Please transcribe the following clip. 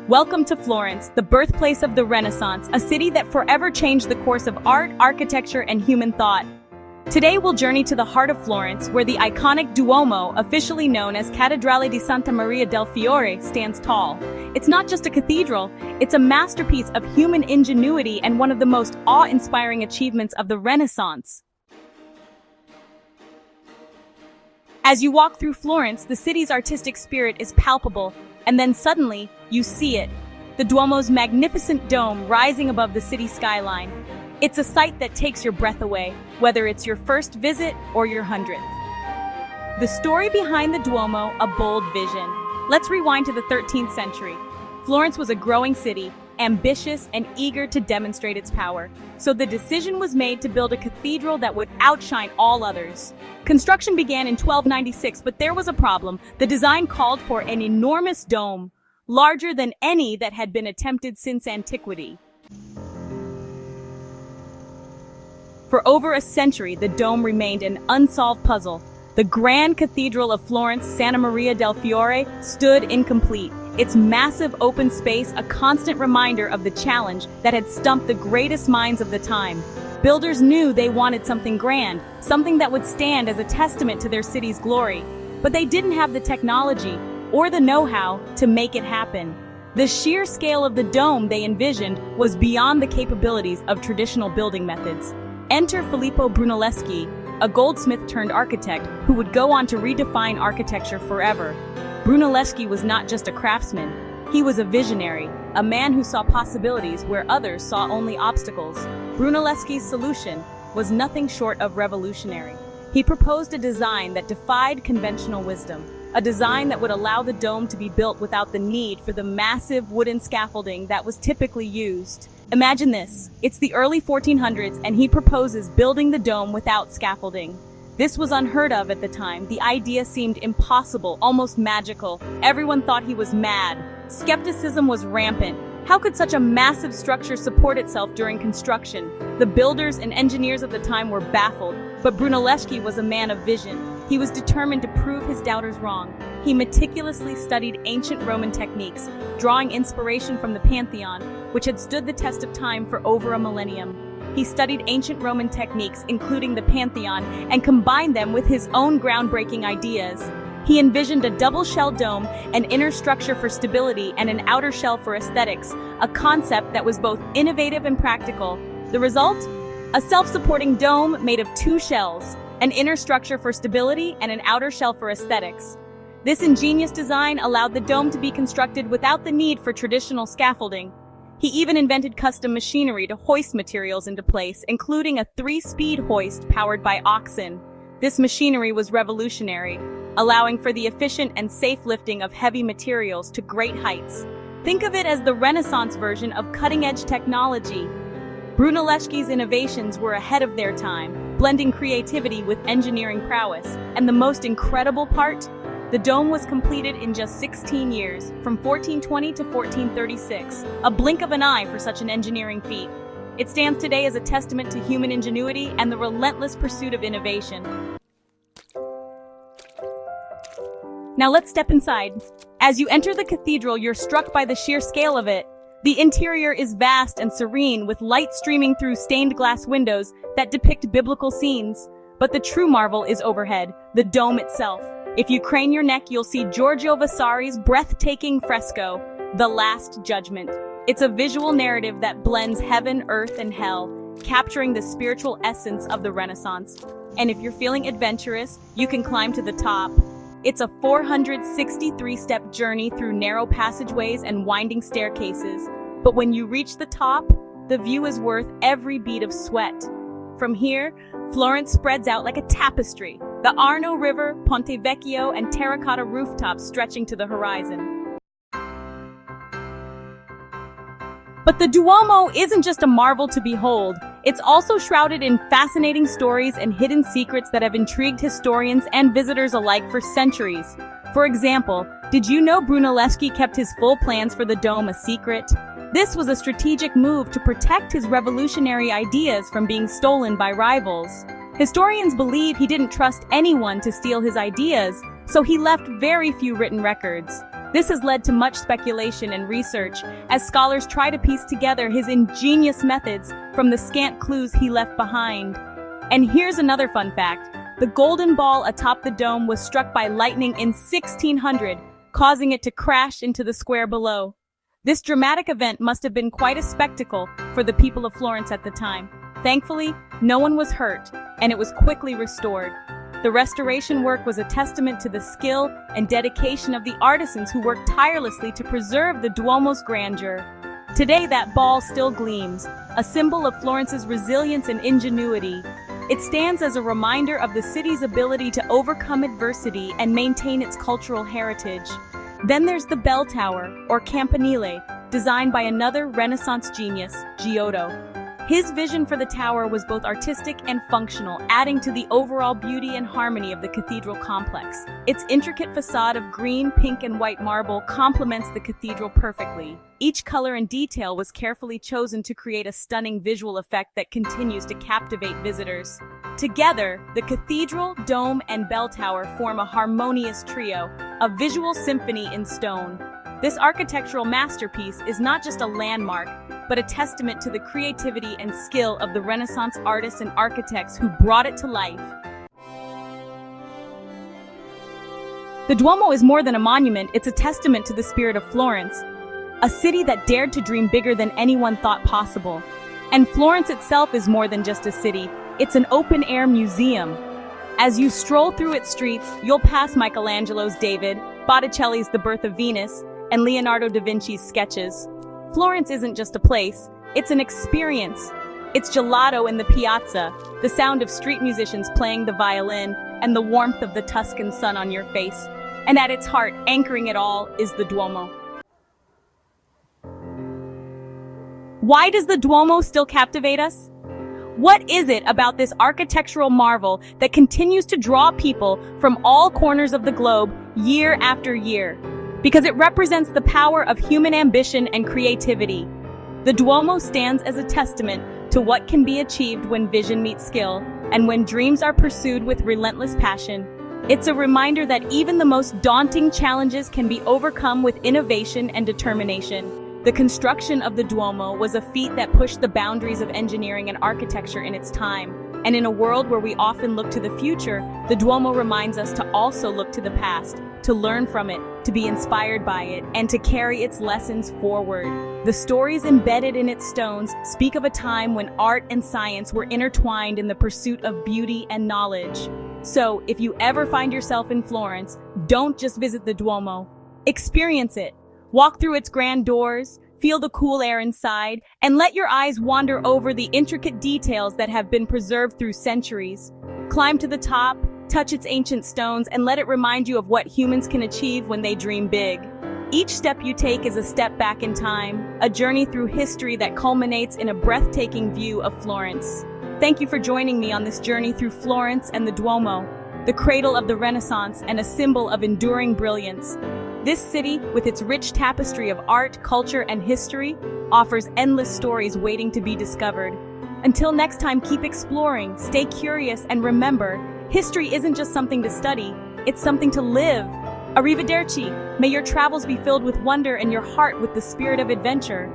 Welcome to Florence, the birthplace of the Renaissance, a city that forever changed the course of art, architecture, and human thought. Today we'll journey to the heart of Florence, where the iconic Duomo, officially known as Cattedrale di Santa Maria del Fiore, stands tall. It's not just a cathedral, it's a masterpiece of human ingenuity and one of the most awe-inspiring achievements of the Renaissance. As you walk through Florence, the city's artistic spirit is palpable, and then suddenly, you see it. The Duomo's magnificent dome rising above the city skyline. It's a sight that takes your breath away, whether it's your first visit or your 100th. The story behind the Duomo, a bold vision. Let's rewind to the 13th century. Florence was a growing city, ambitious and eager to demonstrate its power. So the decision was made to build a cathedral that would outshine all others. Construction began in 1296, but there was a problem. The design called for an enormous dome, larger than any that had been attempted since antiquity. For over a century, the dome remained an unsolved puzzle. The Grand Cathedral of Florence, Santa Maria del Fiore, stood incomplete. Its massive open space a constant reminder of the challenge that had stumped the greatest minds of the time. Builders knew they wanted something grand, something that would stand as a testament to their city's glory. But they didn't have the technology or the know-how to make it happen. The sheer scale of the dome they envisioned was beyond the capabilities of traditional building methods. Enter Filippo Brunelleschi, a goldsmith turned architect who would go on to redefine architecture forever. Brunelleschi was not just a craftsman, he was a visionary, a man who saw possibilities where others saw only obstacles. Brunelleschi's solution was nothing short of revolutionary. He proposed a design that defied conventional wisdom, a design that would allow the dome to be built without the need for the massive wooden scaffolding that was typically used. Imagine this, it's the early 1400s and he proposes building the dome without scaffolding. This was unheard of at the time. The idea seemed impossible, almost magical. Everyone thought he was mad. Skepticism was rampant. How could such a massive structure support itself during construction? The builders and engineers of the time were baffled, but Brunelleschi was a man of vision. He was determined to prove his doubters wrong. He meticulously studied ancient Roman techniques, drawing inspiration from the Pantheon, which had stood the test of time for over a millennium. He studied ancient Roman techniques, including the Pantheon, and combined them with his own groundbreaking ideas. He envisioned a double shell dome, an inner structure for stability and an outer shell for aesthetics, a concept that was both innovative and practical. The result? A self-supporting dome made of two shells, an inner structure for stability and an outer shell for aesthetics. This ingenious design allowed the dome to be constructed without the need for traditional scaffolding. He even invented custom machinery to hoist materials into place, including a 3-speed hoist powered by oxen. This machinery was revolutionary, allowing for the efficient and safe lifting of heavy materials to great heights. Think of it as the Renaissance version of cutting-edge technology. Brunelleschi's innovations were ahead of their time, blending creativity with engineering prowess. And the most incredible part? The dome was completed in just 16 years, from 1420 to 1436, a blink of an eye for such an engineering feat. It stands today as a testament to human ingenuity and the relentless pursuit of innovation. Now let's step inside. As you enter the cathedral, you're struck by the sheer scale of it. The interior is vast and serene, with light streaming through stained glass windows that depict biblical scenes. But the true marvel is overhead, the dome itself. If you crane your neck, you'll see Giorgio Vasari's breathtaking fresco, The Last Judgment. It's a visual narrative that blends heaven, earth, and hell, capturing the spiritual essence of the Renaissance. And if you're feeling adventurous, you can climb to the top. It's a 463-step journey through narrow passageways and winding staircases. But when you reach the top, the view is worth every bead of sweat. From here, Florence spreads out like a tapestry. The Arno River, Ponte Vecchio, and terracotta rooftops stretching to the horizon. But the Duomo isn't just a marvel to behold. It's also shrouded in fascinating stories and hidden secrets that have intrigued historians and visitors alike for centuries. For example, did you know Brunelleschi kept his full plans for the dome a secret? This was a strategic move to protect his revolutionary ideas from being stolen by rivals. Historians believe he didn't trust anyone to steal his ideas, so he left very few written records. This has led to much speculation and research as scholars try to piece together his ingenious methods from the scant clues he left behind. And here's another fun fact. The golden ball atop the dome was struck by lightning in 1600, causing it to crash into the square below. This dramatic event must have been quite a spectacle for the people of Florence at the time. Thankfully, no one was hurt, and it was quickly restored. The restoration work was a testament to the skill and dedication of the artisans who worked tirelessly to preserve the Duomo's grandeur. Today, that ball still gleams, a symbol of Florence's resilience and ingenuity. It stands as a reminder of the city's ability to overcome adversity and maintain its cultural heritage. Then there's the bell tower, or campanile, designed by another Renaissance genius, Giotto. His vision for the tower was both artistic and functional, adding to the overall beauty and harmony of the cathedral complex. Its intricate facade of green, pink, and white marble complements the cathedral perfectly. Each color and detail was carefully chosen to create a stunning visual effect that continues to captivate visitors. Together, the cathedral, dome, and bell tower form a harmonious trio, a visual symphony in stone. This architectural masterpiece is not just a landmark, but a testament to the creativity and skill of the Renaissance artists and architects who brought it to life. The Duomo is more than a monument, it's a testament to the spirit of Florence, a city that dared to dream bigger than anyone thought possible. And Florence itself is more than just a city, it's an open-air museum. As you stroll through its streets, you'll pass Michelangelo's David, Botticelli's The Birth of Venus, and Leonardo da Vinci's sketches. Florence isn't just a place, it's an experience. It's gelato in the piazza, the sound of street musicians playing the violin, and the warmth of the Tuscan sun on your face. And at its heart, anchoring it all, is the Duomo. Why does the Duomo still captivate us? What is it about this architectural marvel that continues to draw people from all corners of the globe year after year? Because it represents the power of human ambition and creativity. The Duomo stands as a testament to what can be achieved when vision meets skill, and when dreams are pursued with relentless passion. It's a reminder that even the most daunting challenges can be overcome with innovation and determination. The construction of the Duomo was a feat that pushed the boundaries of engineering and architecture in its time. And in a world where we often look to the future, the Duomo reminds us to also look to the past, to learn from it, to be inspired by it, and to carry its lessons forward. The stories embedded in its stones speak of a time when art and science were intertwined in the pursuit of beauty and knowledge. So, if you ever find yourself in Florence, don't just visit the Duomo. Experience it. Walk through its grand doors, feel the cool air inside, and let your eyes wander over the intricate details that have been preserved through centuries. Climb to the top, touch its ancient stones, and let it remind you of what humans can achieve when they dream big. Each step you take is a step back in time, a journey through history that culminates in a breathtaking view of Florence. Thank you for joining me on this journey through Florence and the Duomo, the cradle of the Renaissance and a symbol of enduring brilliance. This city, with its rich tapestry of art, culture, and history, offers endless stories waiting to be discovered. Until next time, keep exploring, stay curious, and remember, history isn't just something to study, it's something to live. Arrivederci. May your travels be filled with wonder and your heart with the spirit of adventure.